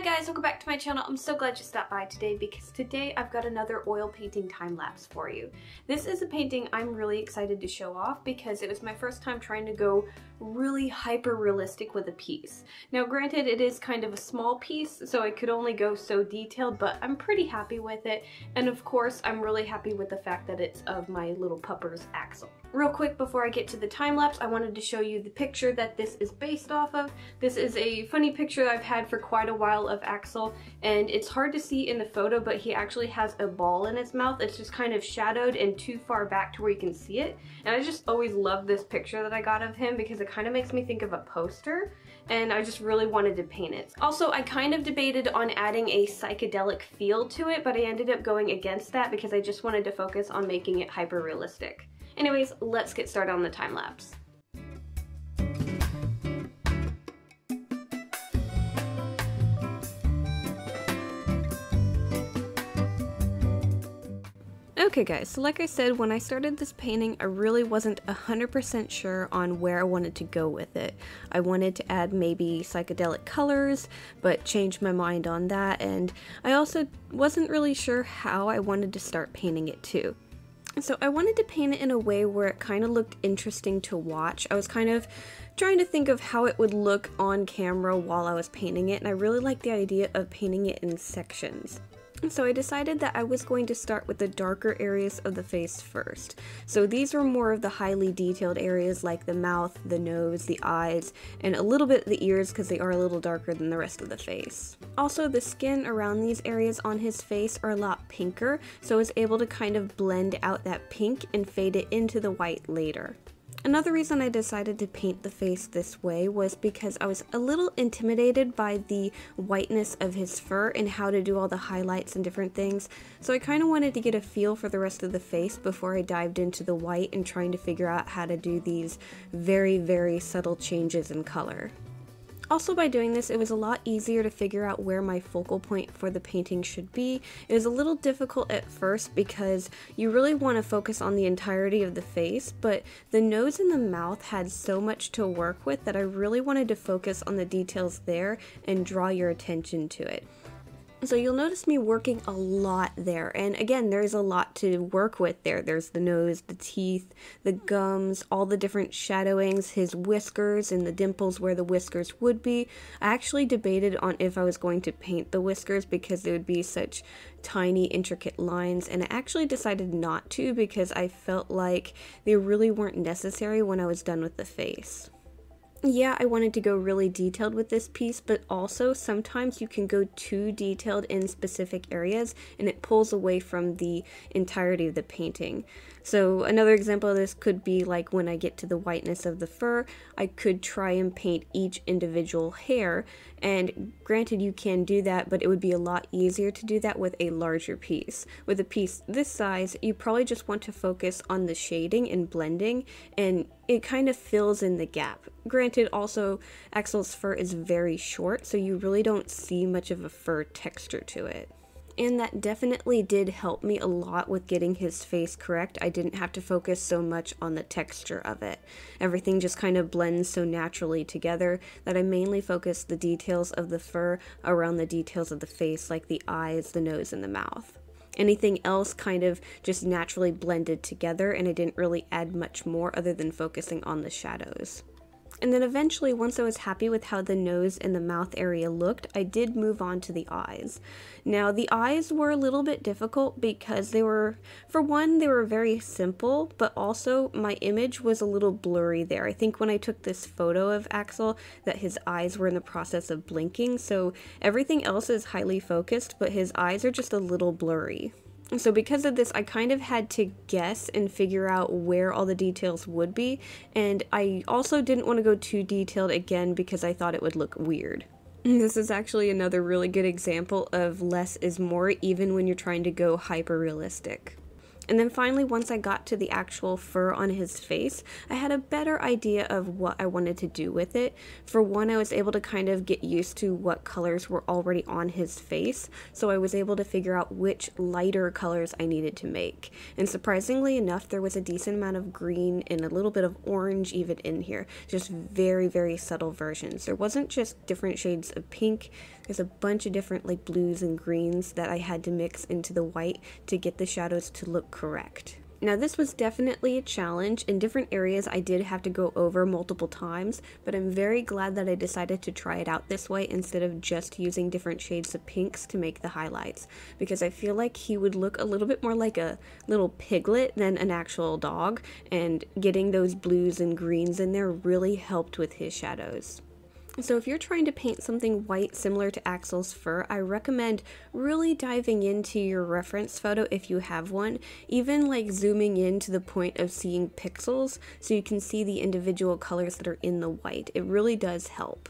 guys, welcome back to my channel. I'm so glad you stopped by today because today I've got another oil painting time lapse for you. This is a painting I'm really excited to show off because it was my first time trying to go really hyper realistic with a piece. Now granted, it is kind of a small piece, so I could only go so detailed, but I'm pretty happy with it. And of course, I'm really happy with the fact that it's of my little pupper's Axel. Real quick before I get to the time lapse, I wanted to show you the picture that this is based off of. This is a funny picture I've had for quite a while of Axel, and it's hard to see in the photo, but he actually has a ball in his mouth. It's just kind of shadowed and too far back to where you can see it. And I just always loved this picture that I got of him because it kind of makes me think of a poster, and I just really wanted to paint it. Also, I kind of debated on adding a psychedelic feel to it, but I ended up going against that because I just wanted to focus on making it hyper realistic. Anyways, let's get started on the time lapse. Okay guys, so like I said, when I started this painting, I really wasn't 100% sure on where I wanted to go with it. I wanted to add maybe psychedelic colors, but changed my mind on that, and I also wasn't really sure how I wanted to start painting it too. So I wanted to paint it in a way where it kind of looked interesting to watch. I was kind of trying to think of how it would look on camera while I was painting it, and I really liked the idea of painting it in sections. So I decided that I was going to start with the darker areas of the face first. So these were more of the highly detailed areas like the mouth, the nose, the eyes, and a little bit the ears because they are a little darker than the rest of the face. Also, the skin around these areas on his face are a lot pinker, so I was able to kind of blend out that pink and fade it into the white later. Another reason I decided to paint the face this way was because I was a little intimidated by the whiteness of his fur and how to do all the highlights and different things, so I kind of wanted to get a feel for the rest of the face before I dived into the white and trying to figure out how to do these very, very subtle changes in color. Also, by doing this, it was a lot easier to figure out where my focal point for the painting should be. It was a little difficult at first because you really want to focus on the entirety of the face, but the nose and the mouth had so much to work with that I really wanted to focus on the details there and draw your attention to it. So you'll notice me working a lot there, and again, there's a lot to work with there. There's the nose, the teeth, the gums, all the different shadowings, his whiskers, and the dimples where the whiskers would be. I actually debated on if I was going to paint the whiskers because they would be such tiny, intricate lines, and I actually decided not to because I felt like they really weren't necessary when I was done with the face. Yeah, I wanted to go really detailed with this piece, but also sometimes you can go too detailed in specific areas and it pulls away from the entirety of the painting. So another example of this could be like when I get to the whiteness of the fur, I could try and paint each individual hair, and granted you can do that, but it would be a lot easier to do that with a larger piece. With a piece this size, you probably just want to focus on the shading and blending, and it kind of fills in the gap. Granted, also, Axel's fur is very short, so you really don't see much of a fur texture to it. And that definitely did help me a lot with getting his face correct. I didn't have to focus so much on the texture of it. Everything just kind of blends so naturally together that I mainly focused the details of the fur around the details of the face, like the eyes, the nose, and the mouth. Anything else kind of just naturally blended together, and I didn't really add much more other than focusing on the shadows. And then eventually, once I was happy with how the nose and the mouth area looked, I did move on to the eyes. Now, the eyes were a little bit difficult because they were, for one, they were very simple, but also my image was a little blurry there. I think when I took this photo of Axel that his eyes were in the process of blinking, so everything else is highly focused, but his eyes are just a little blurry. So because of this, I kind of had to guess and figure out where all the details would be, and I also didn't want to go too detailed again because I thought it would look weird. This is actually another really good example of less is more even when you're trying to go hyper realistic. And then finally, once I got to the actual fur on his face, I had a better idea of what I wanted to do with it. For one, I was able to kind of get used to what colors were already on his face, so I was able to figure out which lighter colors I needed to make. And surprisingly enough, there was a decent amount of green and a little bit of orange even in here. Just very, very subtle versions. There wasn't just different shades of pink. There's a bunch of different like blues and greens that I had to mix into the white to get the shadows to look correct. Now this was definitely a challenge. In different areas I did have to go over multiple times, but I'm very glad that I decided to try it out this way instead of just using different shades of pinks to make the highlights, because I feel like he would look a little bit more like a little piglet than an actual dog, and getting those blues and greens in there really helped with his shadows. So if you're trying to paint something white similar to Axel's fur, I recommend really diving into your reference photo if you have one, even like zooming in to the point of seeing pixels so you can see the individual colors that are in the white. It really does help.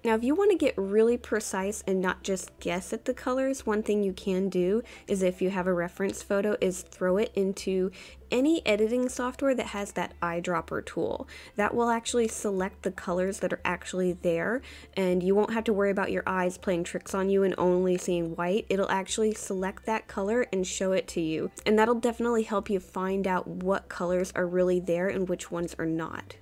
Now, if you want to get really precise and not just guess at the colors, one thing you can do is, if you have a reference photo, is throw it into any editing software that has that eyedropper tool. That will actually select the colors that are actually there, and you won't have to worry about your eyes playing tricks on you and only seeing white. It'll actually select that color and show it to you, and that'll definitely help you find out what colors are really there and which ones are not.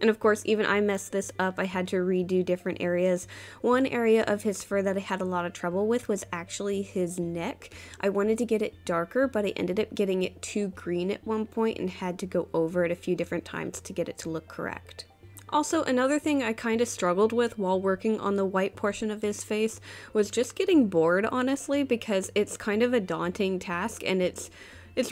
And of course, even I messed this up. I had to redo different areas. One area of his fur that I had a lot of trouble with was actually his neck. I wanted to get it darker, but I ended up getting it too green at one point and had to go over it a few different times to get it to look correct. Also, another thing I kind of struggled with while working on the white portion of his face was just getting bored, honestly, because it's kind of a daunting task, and it's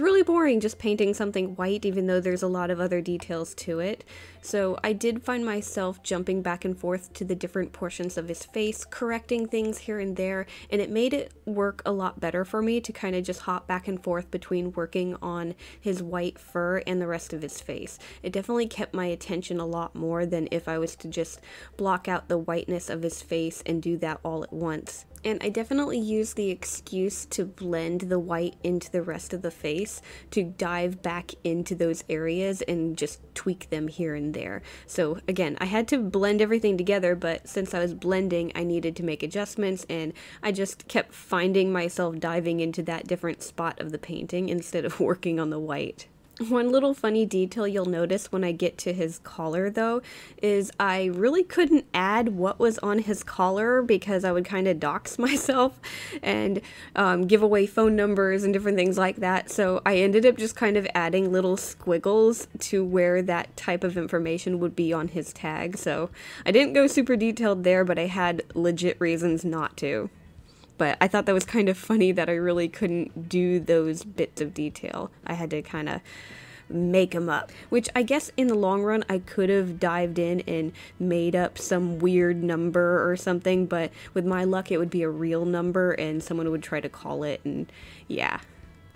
really boring just painting something white, even though there's a lot of other details to it. So I did find myself jumping back and forth to the different portions of his face, correcting things here and there, and it made it work a lot better for me to kind of just hop back and forth between working on his white fur and the rest of his face. It definitely kept my attention a lot more than if I was to just block out the whiteness of his face and do that all at once. And I definitely used the excuse to blend the white into the rest of the face to dive back into those areas and just tweak them here and there. So again, I had to blend everything together, but since I was blending, I needed to make adjustments, and I just kept finding myself diving into that different spot of the painting instead of working on the white. One little funny detail you'll notice when I get to his collar, though, is I really couldn't add what was on his collar because I would kind of dox myself and give away phone numbers and different things like that. So I ended up just kind of adding little squiggles to where that type of information would be on his tag. So I didn't go super detailed there, but I had legit reasons not to. But I thought that was kind of funny that I really couldn't do those bits of detail. I had to kind of make them up, which I guess in the long run I could have dived in and made up some weird number or something, but with my luck it would be a real number and someone would try to call it, and yeah.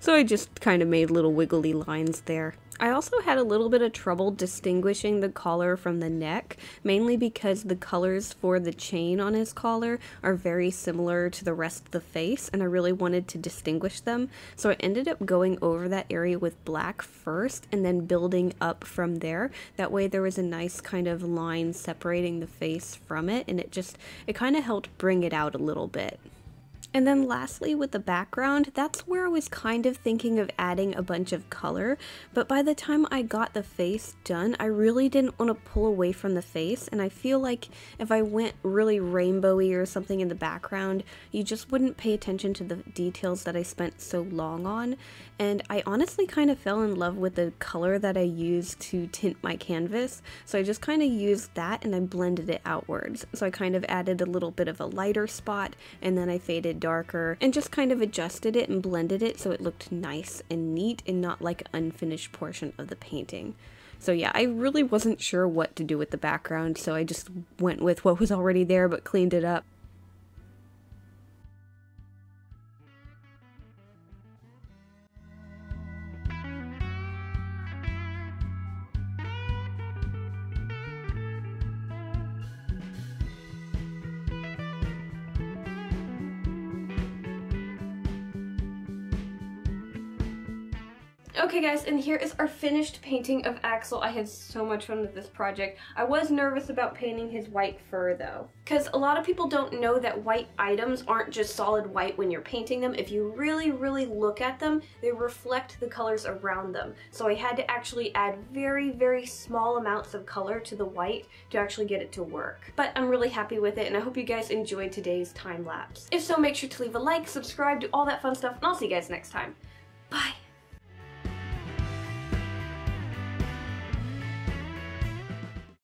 So I just kind of made little wiggly lines there. I also had a little bit of trouble distinguishing the collar from the neck, mainly because the colors for the chain on his collar are very similar to the rest of the face, and I really wanted to distinguish them. So I ended up going over that area with black first and then building up from there. That way there was a nice kind of line separating the face from it, and it kind of helped bring it out a little bit. And then lastly, with the background, that's where I was kind of thinking of adding a bunch of color, but by the time I got the face done, I really didn't want to pull away from the face, and I feel like if I went really rainbowy or something in the background, you just wouldn't pay attention to the details that I spent so long on. And I honestly kind of fell in love with the color that I used to tint my canvas, so I just kind of used that and I blended it outwards. So I kind of added a little bit of a lighter spot, and then I faded darker and just kind of adjusted it and blended it so it looked nice and neat and not like an unfinished portion of the painting. So yeah, I really wasn't sure what to do with the background, so I just went with what was already there but cleaned it up. Okay guys, and here is our finished painting of Axel. I had so much fun with this project. I was nervous about painting his white fur though, because a lot of people don't know that white items aren't just solid white when you're painting them. If you really, really look at them, they reflect the colors around them. So I had to actually add very, very small amounts of color to the white to actually get it to work. But I'm really happy with it, and I hope you guys enjoyed today's time lapse. If so, make sure to leave a like, subscribe, do all that fun stuff, and I'll see you guys next time. Bye!